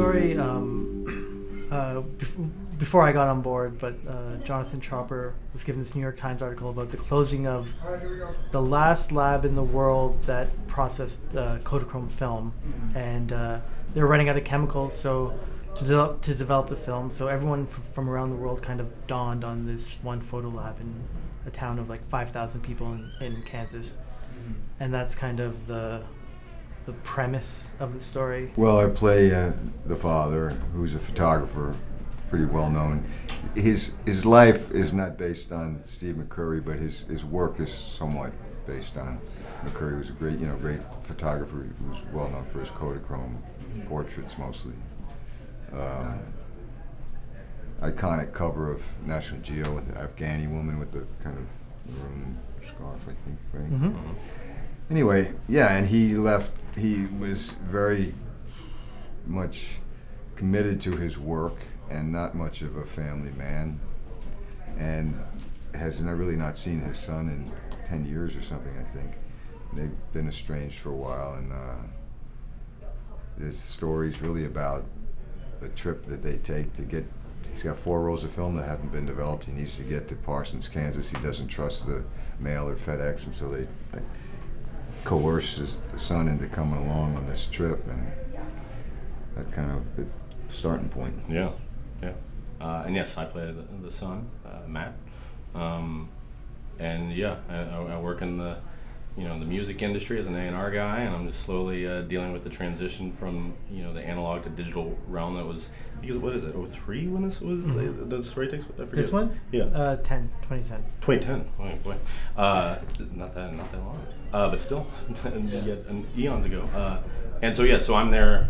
story before I got on board, but Jonathan Tropper was given this New York Times article about the closing of the last lab in the world that processed Kodachrome film, and they were running out of chemicals, so to develop the film. So everyone from around the world kind of dawned on this one photo lab in a town of like 5,000 people in Kansas, and that's kind of the premise of the story. Well, I play the father, who's a photographer, pretty well known. His life is not based on Steve McCurry, but his work is somewhat based on McCurry. Who was a great photographer. He was well known for his Kodachrome portraits mostly. Iconic cover of National Geo with the Afghani woman with the kind of maroon scarf, I think, right? Mm-hmm. Anyway, yeah, and he left. He was very much committed to his work and not much of a family man, and has really not seen his son in 10 years or something, I think. They've been estranged for a while, and this story's really about a trip that they take to get. He's got 4 rolls of film that haven't been developed. He needs to get to Parsons, Kansas. He doesn't trust the mail or FedEx, and so they coerce the son into coming along on this trip, and that's kind of the starting point. Yeah, yeah. And yes, I play the son, Matt, and yeah, I work in the the music industry as an A&R guy, and I'm just slowly dealing with the transition from the analog to digital realm. That was, because what is it, 03 when this was the story takes? I forget. This one? Yeah. 2010. 2010. Oh, boy. Not that long. But still, yet eons ago. And so so I'm there,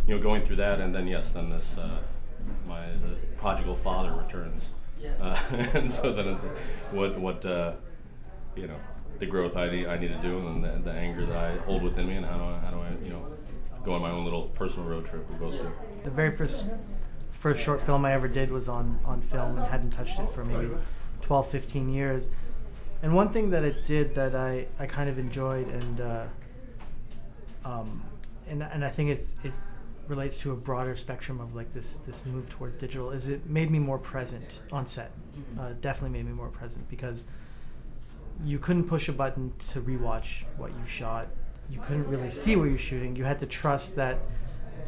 going through that, and then this, the prodigal father returns. Yeah. And so then it's what the growth I need to do, and the anger that I hold within me, and how do I go on my own little personal road trip. We both do. The very first short film I ever did was on film, and hadn't touched it for maybe 12, 15 years. And one thing that it did that I kind of enjoyed, and I think it relates to a broader spectrum of like this move towards digital, is it made me more present on set. Definitely made me more present, because you couldn't push a button to rewatch what you shot. You couldn't really see what you're shooting. You had to trust that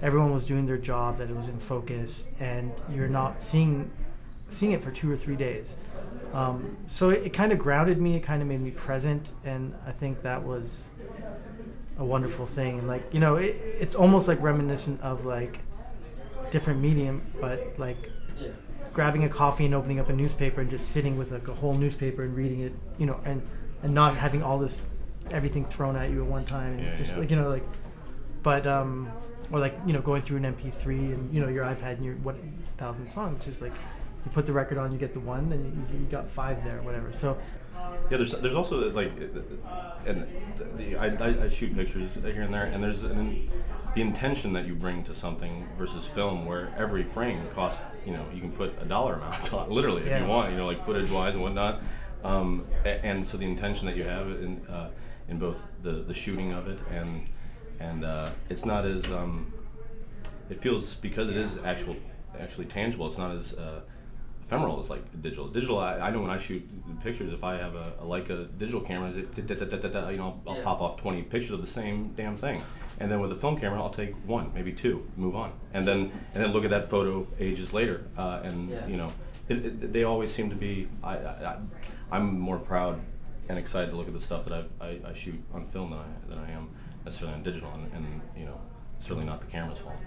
everyone was doing their job, that it was in focus, and you're not seeing it for 2 or 3 days. So it kind of grounded me. It kind of made me present, and I think that was a wonderful thing. And it's almost like reminiscent of like different medium, but like grabbing a coffee and opening up a newspaper and just sitting with like a whole newspaper and reading it, and not having all this everything thrown at you at one time, and or like going through an MP3 and your iPad and your 1,000 songs. It's just like you put the record on, you get the one, then you got 5 there, whatever. So yeah, there's also like, and I shoot pictures here and there, and there's the intention that you bring to something versus film, where every frame costs, you can put a dollar amount on it, literally, if you want, like footage wise and whatnot. And so the intention that you have in both the shooting of it and it's not as it feels, because it is actually tangible. It's not as ephemeral as like digital. I know when I shoot pictures, if I have a Leica digital camera, I'll pop off 20 pictures of the same damn thing, and then with a film camera, I'll take 1, maybe 2, move on, and then look at that photo ages later, they always seem to be. I'm more proud and excited to look at the stuff that I shoot on film than I am necessarily on digital, and certainly not the camera's fault.